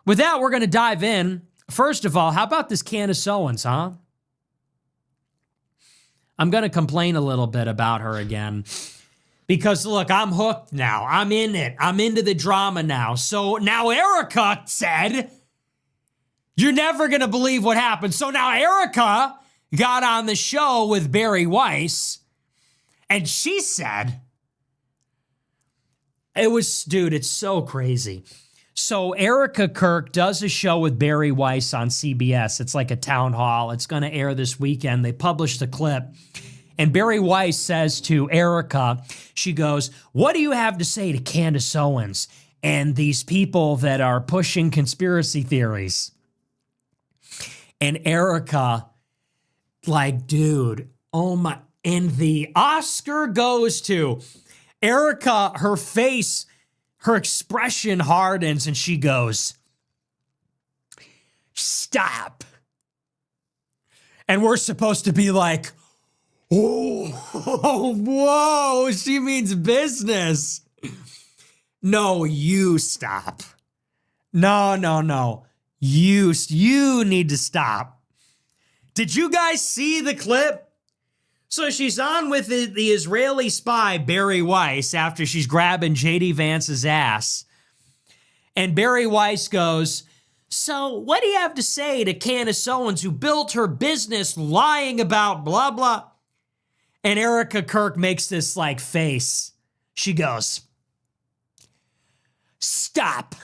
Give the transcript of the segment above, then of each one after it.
With that, we're going to dive in. First of all, how about this Candace Owens, huh? I'm going to complain a little bit about her again. Because, look, I'm hooked now. I'm in it. I'm into the drama now. So now Erika said, you're never going to believe what happened. So now Erika got on the show with Barry Weiss, and she said, dude, it's so crazy. So Erika Kirk does a show with Barry Weiss on CBS. It's like a town hall. It's going to air this weekend. They published a clip. And Barry Weiss says to Erika, she goes, what do you have to say to Candace Owens and these people that are pushing conspiracy theories? And Erika, like, dude, oh my. And the Oscar goes to Erika, her face, her expression hardens, and she goes, stop. And we're supposed to be like, oh, whoa, she means business. No, you stop. No. You need to stop. Did you guys see the clip? So she's on with the Israeli spy, Barry Weiss, after she's grabbing J.D. Vance's ass. And Barry Weiss goes, so what do you have to say to Candace Owens, who built her business lying about blah, blah? And Erika Kirk makes this like face. She goes, stop.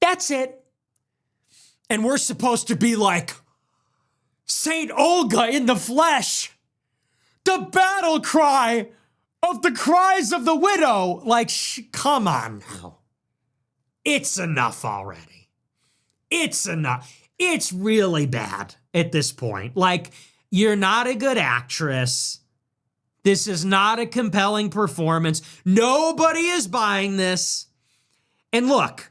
That's it. And we're supposed to be like, Saint Olga in the flesh. The battle cry of the cries of the widow. Like, come on now. It's enough already. It's enough. It's really bad at this point. Like, you're not a good actress. This is not a compelling performance. Nobody is buying this. And look,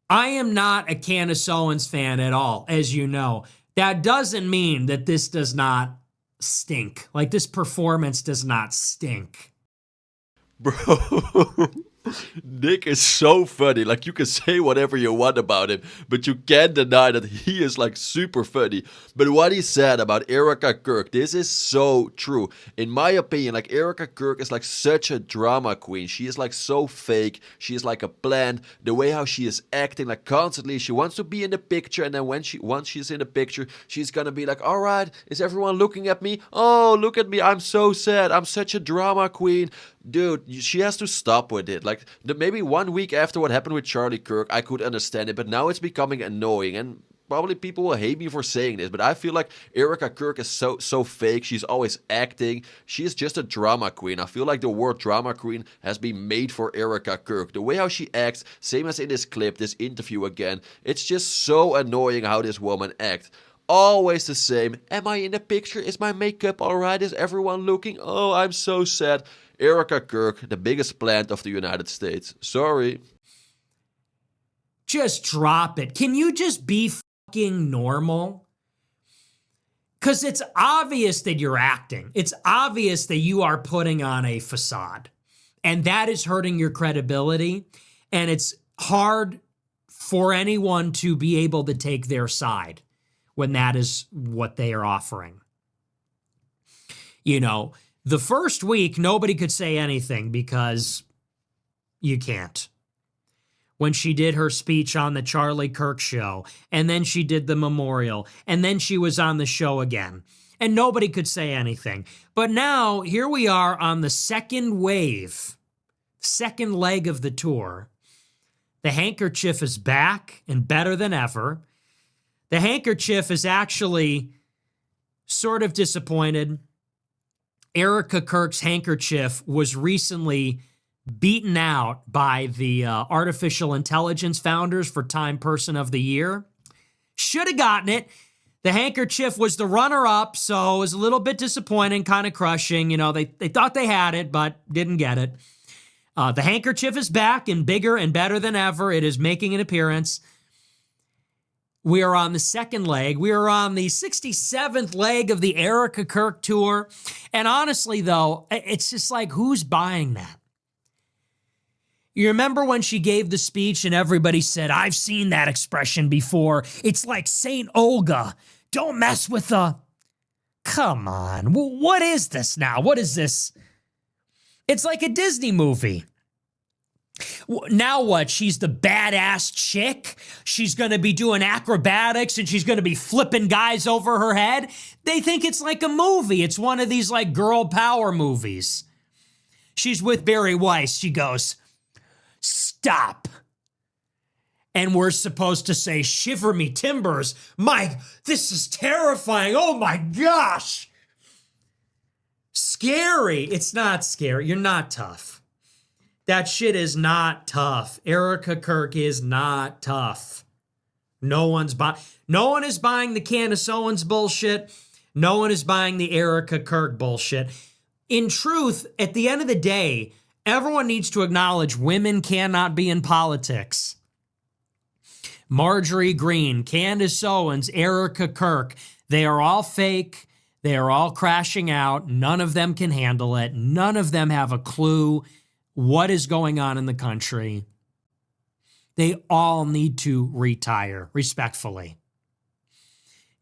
I am not a Candace Owens fan at all, as you know. That doesn't mean that this does not stink. Like, this performance does not stink. Bro, Nick is so funny. Like, you can say whatever you want about him, but you can't deny that he is like super funny. But what he said about Erika Kirk, this is so true. In my opinion, like, Erika Kirk is like such a drama queen. She is like so fake. She is like a plant. The way how she is acting, like, constantly she wants to be in the picture, and then once she's in the picture, she's gonna be like, all right, is everyone looking at me? Oh, look at me, I'm so sad. I'm such a drama queen. Dude, she has to stop with it. Like, maybe 1 week after what happened with Charlie Kirk, I could understand it, but now it's becoming annoying, and probably people will hate me for saying this, but I feel like Erika Kirk is so fake. She's always acting. She is just a drama queen. I feel like the word drama queen has been made for Erika Kirk. The way how she acts, same as in this clip, this interview again, it's just so annoying how this woman acts. Always the same. Am I in the picture? Is my makeup alright? Is everyone looking? Oh, I'm so sad. Erika Kirk, the biggest plant of the United States. Sorry. Just drop it. Can you just be fucking normal? Because it's obvious that you're acting. It's obvious that you are putting on a facade. And that is hurting your credibility. And it's hard for anyone to be able to take their side when that is what they are offering. You know, the first week, nobody could say anything because you can't. When she did her speech on the Charlie Kirk show, and then she did the memorial, and then she was on the show again, and nobody could say anything. But now, here we are on the second wave, second leg of the tour. The handkerchief is back and better than ever. The handkerchief is actually sort of disappointed. Erika Kirk's handkerchief was recently beaten out by the artificial intelligence founders for Time Person of the Year. Should have gotten it. The handkerchief was the runner-up, so it was a little bit disappointing, kind of crushing. You know, they thought they had it, but didn't get it. The handkerchief is back and bigger and better than ever. It is making an appearance. We are on the second leg. We are on the 67th leg of the Erika Kirk tour. And honestly, though, it's just like, who's buying that? You remember when she gave the speech and everybody said, I've seen that expression before. It's like St. Olga. Don't mess with the... Come on. What is this now? What is this? It's like a Disney movie. Now what? She's the badass chick? She's going to be doing acrobatics and she's going to be flipping guys over her head? They think it's like a movie. It's one of these like girl power movies. She's with Barry Weiss. She goes, stop. And we're supposed to say, shiver me timbers. Mike, this is terrifying. Oh my gosh. Scary. It's not scary. You're not tough. That shit is not tough. Erika Kirk is not tough. No one is buying the Candace Owens bullshit. No one is buying the Erika Kirk bullshit. In truth, at the end of the day, everyone needs to acknowledge women cannot be in politics. Marjorie Greene, Candace Owens, Erika Kirk, they are all fake. They are all crashing out. None of them can handle it. None of them have a clue what is going on in the country. They all need to retire, respectfully.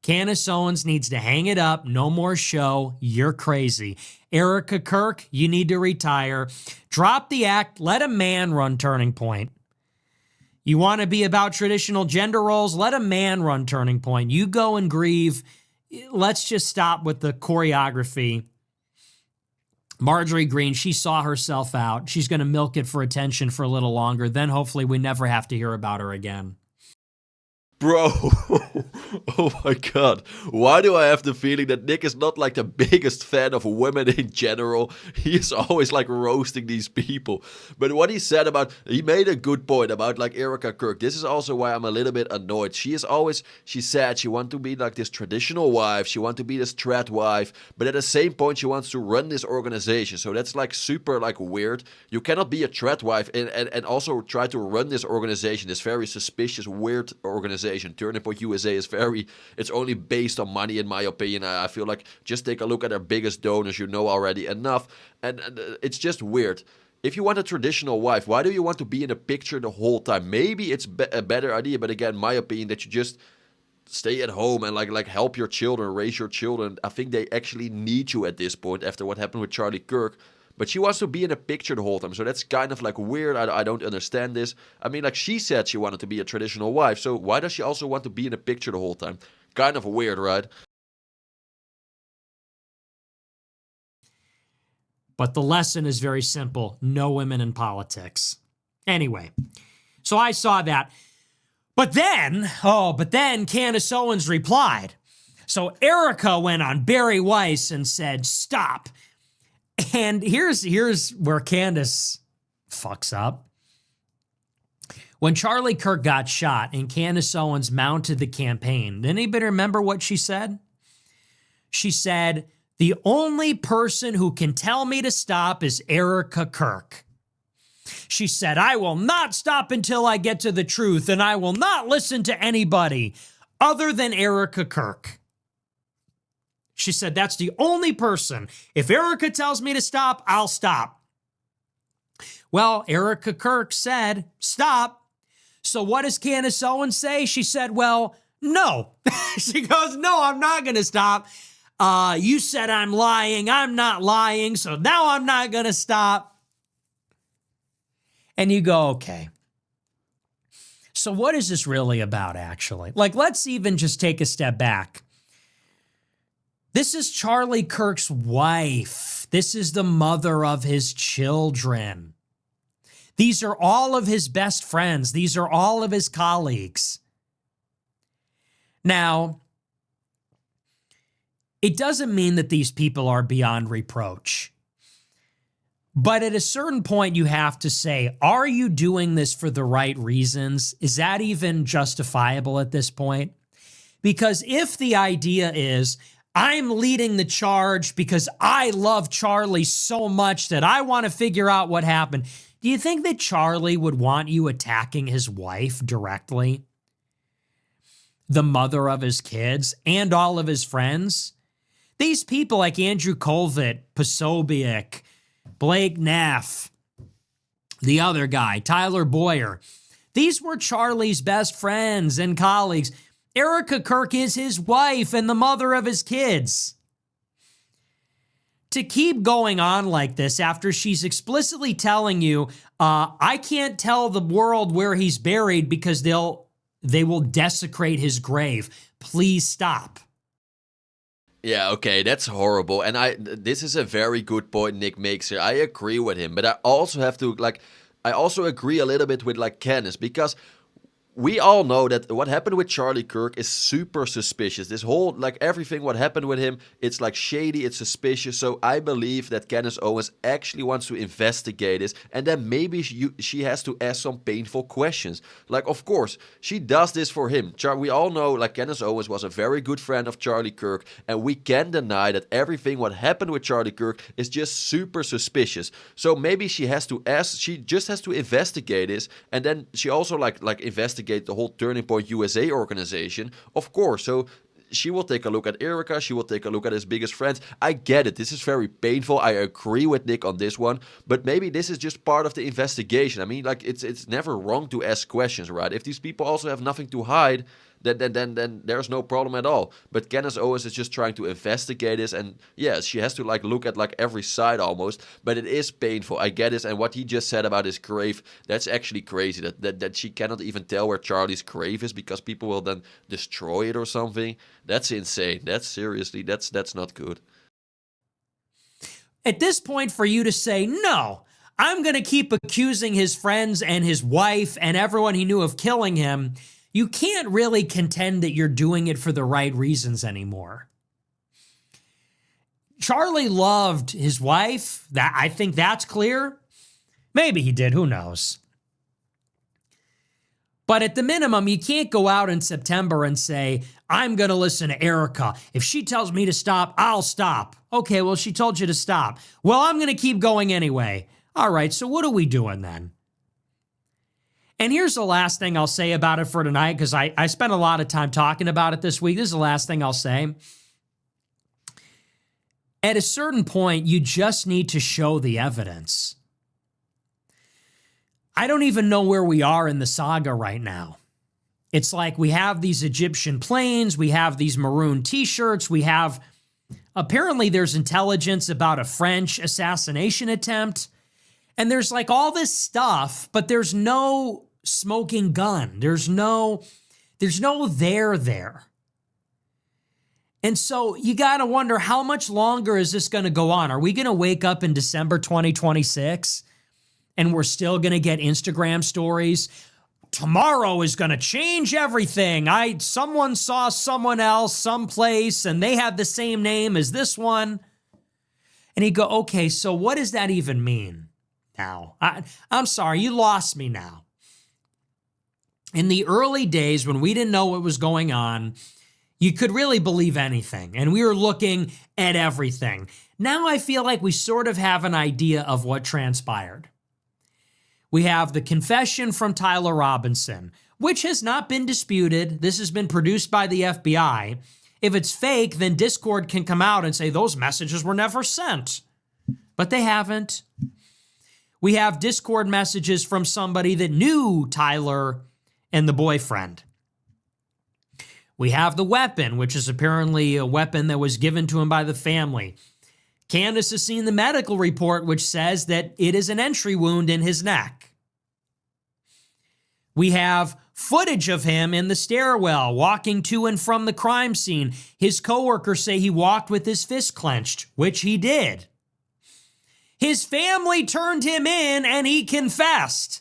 Candace Owens needs to hang it up. No more show. You're crazy. Erika Kirk, you need to retire. Drop the act. Let a man run Turning Point. You want to be about traditional gender roles? Let a man run Turning Point. You go and grieve. Let's just stop with the choreography. Marjorie Greene, she saw herself out. She's going to milk it for attention for a little longer. Then hopefully we never have to hear about her again. Bro, oh my God. Why do I have the feeling that Nick is not like the biggest fan of women in general? He is always like roasting these people. But what he said he made a good point about like Erika Kirk. This is also why I'm a little bit annoyed. She said she wants to be like this traditional wife. She wants to be this trad wife. But at the same point, she wants to run this organization. So that's like super like weird. You cannot be a trad wife and also try to run this organization, this very suspicious, weird organization. Turning Point USA is it's only based on money, in my opinion. I feel like just take a look at our biggest donors, you know already enough. And it's just weird. If you want a traditional wife, why do you want to be in a picture the whole time? Maybe it's a better idea, but again, my opinion, that you just stay at home and like help your children, raise your children. I think they actually need you at this point after what happened with Charlie Kirk. But she wants to be in a picture the whole time. So that's kind of like weird. I don't understand this. I mean, like she said she wanted to be a traditional wife. So why does she also want to be in a picture the whole time? Kind of weird, right? But the lesson is very simple. No women in politics. Anyway, so I saw that. But then Candace Owens replied. So Erika went on Barry Weiss and said, stop. And here's where Candace fucks up. When Charlie Kirk got shot and Candace Owens mounted the campaign, did anybody remember what she said? She said, the only person who can tell me to stop is Erika Kirk. She said, I will not stop until I get to the truth, and I will not listen to anybody other than Erika Kirk. She said, that's the only person. If Erika tells me to stop, I'll stop. Well, Erika Kirk said, stop. So what does Candace Owens say? She said, well, no. She goes, no, I'm not going to stop. You said I'm lying. I'm not lying. So now I'm not going to stop. And you go, okay. So what is this really about, actually? Like, let's even just take a step back. This is Charlie Kirk's wife. This is the mother of his children. These are all of his best friends. These are all of his colleagues. Now, it doesn't mean that these people are beyond reproach. But at a certain point, you have to say, are you doing this for the right reasons? Is that even justifiable at this point? Because if the idea is, I'm leading the charge because I love Charlie so much that I want to figure out what happened. Do you think that Charlie would want you attacking his wife directly? The mother of his kids and all of his friends? These people like Andrew Colvett, Posobiec, Blake Neff, the other guy, Tyler Boyer. These were Charlie's best friends and colleagues. Erika Kirk is his wife and the mother of his kids. To keep going on like this after she's explicitly telling you, I can't tell the world where he's buried because they will desecrate his grave. Please stop. Yeah, okay, that's horrible. And this is a very good point Nick makes here. I agree with him, but I also have to, I also agree a little bit with, Candace, because we all know that what happened with Charlie Kirk is super suspicious. This whole, everything what happened with him, it's shady, it's suspicious. So I believe that Candace Owens actually wants to investigate this, and then maybe she has to ask some painful questions. Of course, she does this for him. We all know, Candace Owens was a very good friend of Charlie Kirk, and we can't deny that everything what happened with Charlie Kirk is just super suspicious. So maybe she just has to investigate this, and then she also investigate the whole Turning Point USA organization, of course. So she will take a look at Erika, she will take a look at his biggest friends. I get it, this is very painful. I agree with Nick on this one, but maybe this is just part of the investigation. I mean, it's never wrong to ask questions, right? If these people also have nothing to hide, then there's no problem at all. But Candace Owens is just trying to investigate this, and yes, she has to look at every side almost, but it is painful. I get this, and what he just said about his grave, that's actually crazy, that she cannot even tell where Charlie's grave is because people will then destroy it or something. That's insane. That's not good. At this point, for you to say, no, I'm going to keep accusing his friends and his wife and everyone he knew of killing him, you can't really contend that you're doing it for the right reasons anymore. Charlie loved his wife. I think that's clear. Maybe he did, who knows? But at the minimum, you can't go out in September and say, I'm going to listen to Erika. If she tells me to stop, I'll stop. Okay, well, she told you to stop. Well, I'm going to keep going anyway. All right, so what are we doing then? And here's the last thing I'll say about it for tonight, because I spent a lot of time talking about it this week. This is the last thing I'll say. At a certain point, you just need to show the evidence. I don't even know where we are in the saga right now. It's like we have these Egyptian planes, we have these maroon t-shirts, we have, apparently there's intelligence about a French assassination attempt, and there's all this stuff, but there's no smoking gun. There's no there. And so you got to wonder, how much longer is this going to go on? Are we going to wake up in December 2026 and we're still going to get Instagram stories? Tomorrow is going to change everything. Someone saw someone else someplace and they have the same name as this one. And you go, okay, so what does that even mean now? I'm sorry, you lost me now. In the early days when we didn't know what was going on, you could really believe anything, and we were looking at everything. Now I feel like we sort of have an idea of what transpired. We have the confession from Tyler Robinson, which has not been disputed. This has been produced by the FBI. If it's fake, then Discord can come out and say those messages were never sent. But they haven't. We have Discord messages from somebody that knew Tyler and the boyfriend. We have the weapon, which is apparently a weapon that was given to him by the family. Candace has seen the medical report, which says that it is an entry wound in his neck. We have footage of him in the stairwell walking to and from the crime scene. His coworkers say he walked with his fist clenched, which he did. His family turned him in and he confessed.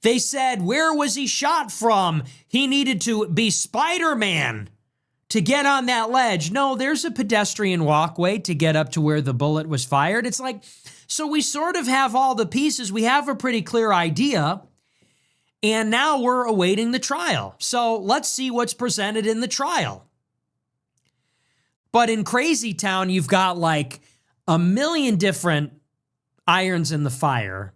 They said, where was he shot from? He needed to be Spider-Man to get on that ledge. No, there's a pedestrian walkway to get up to where the bullet was fired. It's like, so we sort of have all the pieces. We have a pretty clear idea. And now we're awaiting the trial. So let's see what's presented in the trial. But in Crazy Town, you've got like a million different irons in the fire.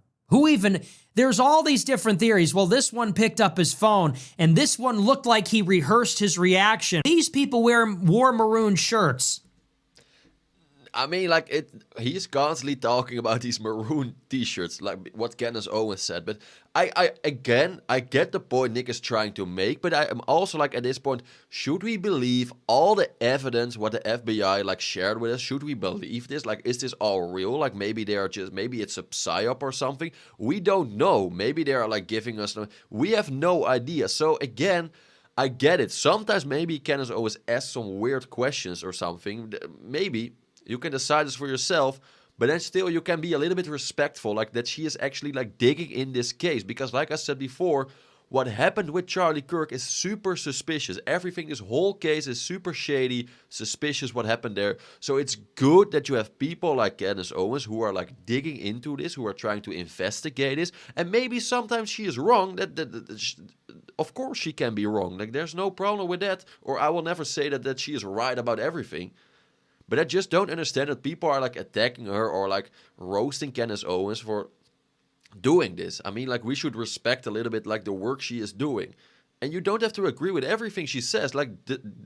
There's all these different theories. Well, this one picked up his phone, and this one looked like he rehearsed his reaction. These people wore maroon shirts. I mean, like he's constantly talking about these maroon T-shirts, like what Candace Owens said. But I get the point Nick is trying to make. But I am also like at this point, should we believe all the evidence what the FBI like shared with us? Should we believe this? Like, is this all real? Like maybe maybe it's a psyop or something. We don't know. Maybe they are like giving us. We have no idea. So again, I get it. Sometimes maybe Candace Owens asks some weird questions or something. Maybe. You can decide this for yourself, but then still you can be a little bit respectful, like that she is actually like digging in this case. Because like I said before, what happened with Charlie Kirk is super suspicious. Everything, this whole case is super shady, suspicious what happened there. So it's good that you have people like Candace Owens who are like digging into this, who are trying to investigate this. And maybe sometimes she is wrong. Of course she can be wrong. Like there's no problem with that. Or I will never say that she is right about everything. But I just don't understand that people are like attacking her or like roasting Candace Owens for doing this. I mean, like we should respect a little bit like the work she is doing. And you don't have to agree with everything she says. Like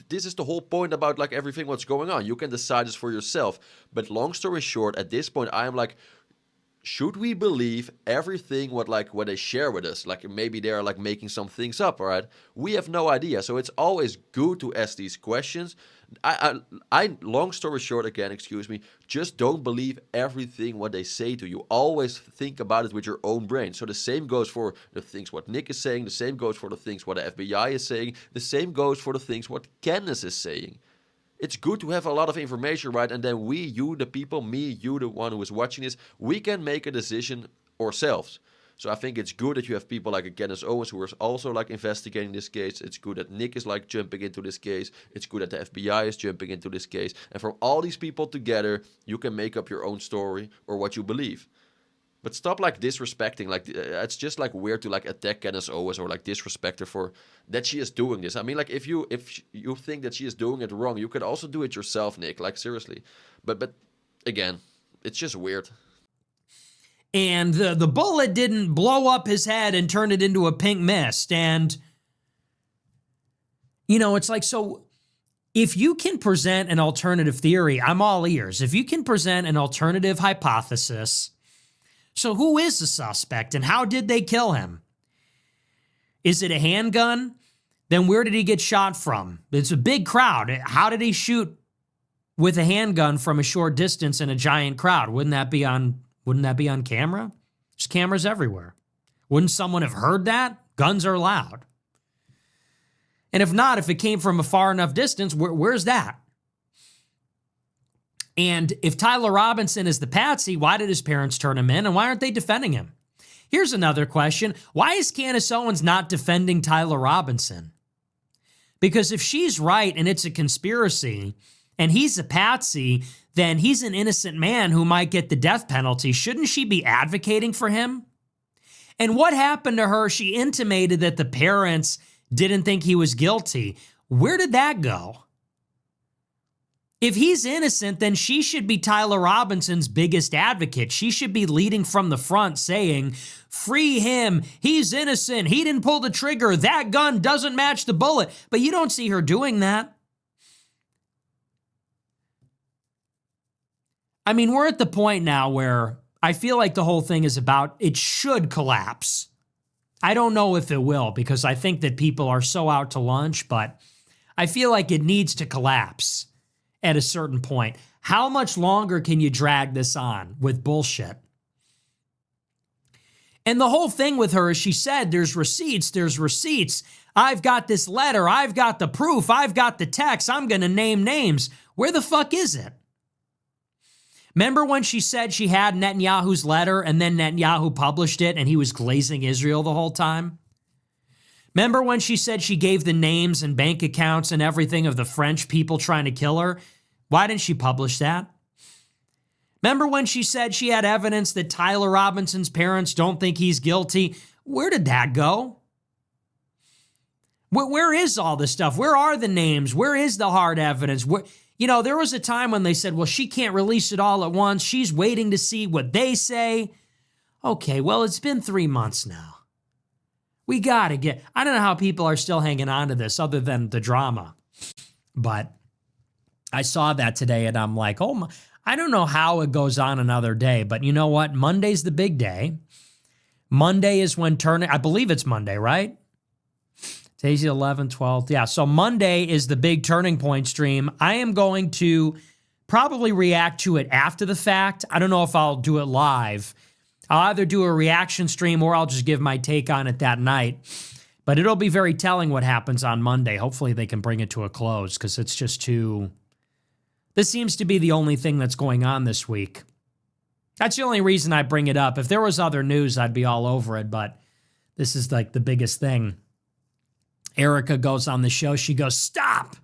this is the whole point about like everything what's going on. You can decide this for yourself. But long story short, at this point, I am like, should we believe everything what they share with us? Like maybe they are like making some things up, all right? We have no idea. So it's always good to ask these questions. I long story short again, excuse me, just don't believe everything what they say to you. Always think about it with your own brain. So the same goes for the things what Nick is saying, the same goes for the things what the FBI is saying, the same goes for the things what Candace is saying. It's good to have a lot of information, right? And then we, you, the people, me, you, the one who is watching this, we can make a decision ourselves. So I think it's good that you have people like Candace Owens who are also like investigating this case. It's good that Nick is like jumping into this case. It's good that the FBI is jumping into this case. And from all these people together, you can make up your own story or what you believe. But stop like disrespecting. Like it's just like weird to like attack Candace Owens or like disrespect her for that she is doing this. I mean, like if you think that she is doing it wrong, you could also do it yourself, Nick. Like seriously. But again, it's just weird. And the bullet didn't blow up his head and turn it into a pink mist. And, you know, it's like, so if you can present an alternative theory, I'm all ears. If you can present an alternative hypothesis, so who is the suspect and how did they kill him? Is it a handgun? Then where did he get shot from? It's a big crowd. How did he shoot with a handgun from a short distance in a giant crowd? Wouldn't that be on camera? There's cameras everywhere. Wouldn't someone have heard that? Guns are loud. And if not, if it came from a far enough distance, where's that? And if Tyler Robinson is the patsy, why did his parents turn him in? And why aren't they defending him? Here's another question. Why is Candace Owens not defending Tyler Robinson? Because if she's right and it's a conspiracy and he's a patsy, then he's an innocent man who might get the death penalty. Shouldn't she be advocating for him? And what happened to her? She intimated that the parents didn't think he was guilty. Where did that go? If he's innocent, then she should be Tyler Robinson's biggest advocate. She should be leading from the front saying, free him. He's innocent. He didn't pull the trigger. That gun doesn't match the bullet. But you don't see her doing that. I mean, we're at the point now where I feel like the whole thing is about it should collapse. I don't know if it will because I think that people are so out to lunch, but I feel like it needs to collapse at a certain point. How much longer can you drag this on with bullshit? And the whole thing with her is she said there's receipts. I've got this letter. I've got the proof. I've got the text. I'm going to name names. Where the fuck is it? Remember when she said she had Netanyahu's letter and then Netanyahu published it and he was glazing Israel the whole time? Remember when she said she gave the names and bank accounts and everything of the French people trying to kill her? Why didn't she publish that? Remember when she said she had evidence that Tyler Robinson's parents don't think he's guilty? Where did that go? Where is all this stuff? Where are the names? Where is the hard evidence? You know, there was a time when they said, well, she can't release it all at once. She's waiting to see what they say. Okay, well, it's been 3 months now. We got to get... I don't know how people are still hanging on to this other than the drama. But I saw that today and I'm like, oh my... I don't know how it goes on another day, but you know what? Monday's the big day. Monday is when I believe it's Monday, right? Today's the 11th, 12th. Yeah, so Monday is the big turning point stream. I am going to probably react to it after the fact. I don't know if I'll do it live. I'll either do a reaction stream or I'll just give my take on it that night. But it'll be very telling what happens on Monday. Hopefully they can bring it to a close because it's just too... This seems to be the only thing that's going on this week. That's the only reason I bring it up. If there was other news, I'd be all over it, but this is like the biggest thing. Erika goes on the show. She goes, stop.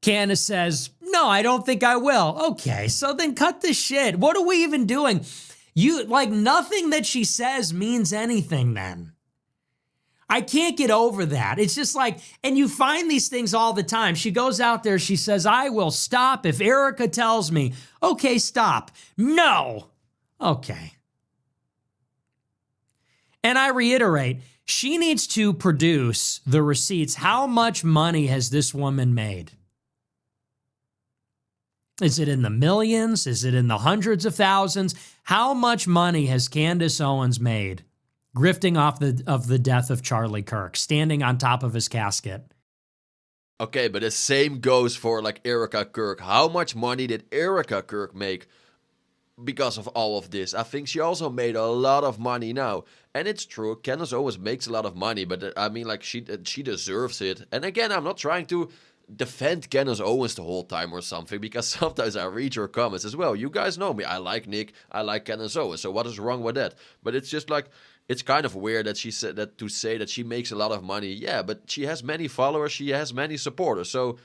Candace says, no, I don't think I will. Okay, so then cut the shit. What are we even doing? Nothing that she says means anything then. I can't get over that. It's just like, and you find these things all the time. She goes out there, she says, I will stop if Erika tells me, okay, stop. No. Okay. And I reiterate, she needs to produce the receipts. How much money has this woman made? Is it in the millions? Is it in the hundreds of thousands? How much money has Candace Owens made grifting off of the death of Charlie Kirk, standing on top of his casket? Okay, but the same goes for like Erika Kirk. How much money did Erika Kirk make because of all of this? I think she also made a lot of money now. And it's true, Candace Owens makes a lot of money, but I mean, like, she deserves it. And again, I'm not trying to defend Candace Owens the whole time or something, because sometimes I read your comments as well. You guys know me. I like Nick. I like Candace Owens. So what is wrong with that? But it's just like, it's kind of weird that she said that, to say that she makes a lot of money. Yeah, but she has many followers. She has many supporters. So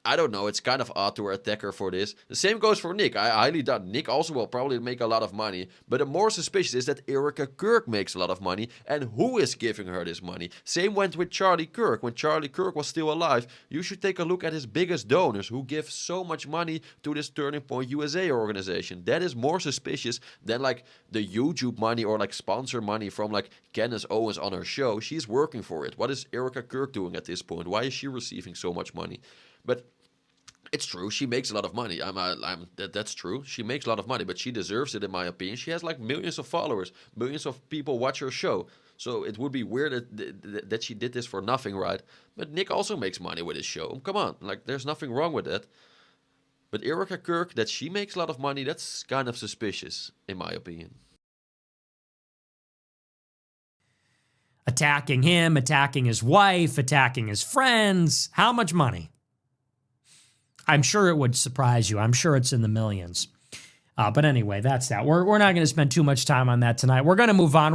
I don't know. It's kind of odd to attack her for this. The same goes for Nick. I highly doubt Nick also will probably make a lot of money. But the more suspicious is that Erika Kirk makes a lot of money. And who is giving her this money? Same went with Charlie Kirk. When Charlie Kirk was still alive, you should take a look at his biggest donors who give so much money to this Turning Point USA organization. That is more suspicious than like the YouTube money or like sponsor money from like Candace Owens on her show. She's working for it. What is Erika Kirk doing at this point? Why is she receiving so much money? But it's true, she makes a lot of money. That's true. She makes a lot of money, but she deserves it, in my opinion. She has like millions of followers, millions of people watch her show. So it would be weird that she did this for nothing, right? But Nick also makes money with his show. Come on, like, there's nothing wrong with that. But Erika Kirk, that she makes a lot of money, that's kind of suspicious, in my opinion. Attacking him, attacking his wife, attacking his friends. How much money? I'm sure it would surprise you. I'm sure it's in the millions. But anyway, that's that. We're not going to spend too much time on that tonight. We're going to move on.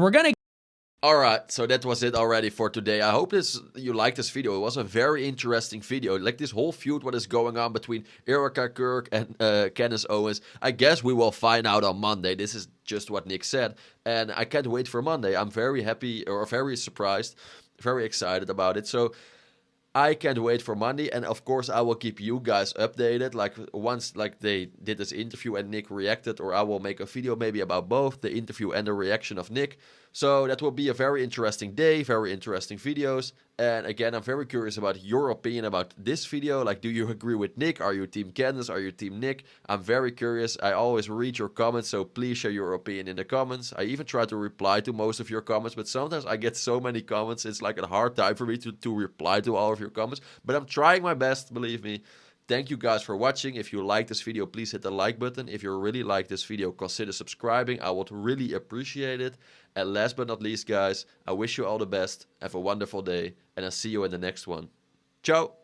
Alright, so that was it already for today. I hope you liked this video. It was a very interesting video. Like this whole feud, what is going on between Erika Kirk and Candace Owens. I guess we will find out on Monday. This is just what Nick said. And I can't wait for Monday. I'm very happy, or very surprised, very excited about it. So I can't wait for Monday, and of course I will keep you guys updated. Like once like they did this interview and Nick reacted, or I will make a video maybe about both the interview and the reaction of Nick. So that will be a very interesting day, very interesting videos. And again, I'm very curious about your opinion about this video. Like, do you agree with Nick? Are you team Candace? Are you team Nick? I'm very curious. I always read your comments, so please share your opinion in the comments. I even try to reply to most of your comments, but sometimes I get so many comments, it's like a hard time for me to reply to all of your comments. But I'm trying my best, believe me. Thank you guys for watching. If you like this video, please hit the like button. If you really like this video, consider subscribing. I would really appreciate it. And last but not least, guys, I wish you all the best. Have a wonderful day, and I'll see you in the next one. Ciao!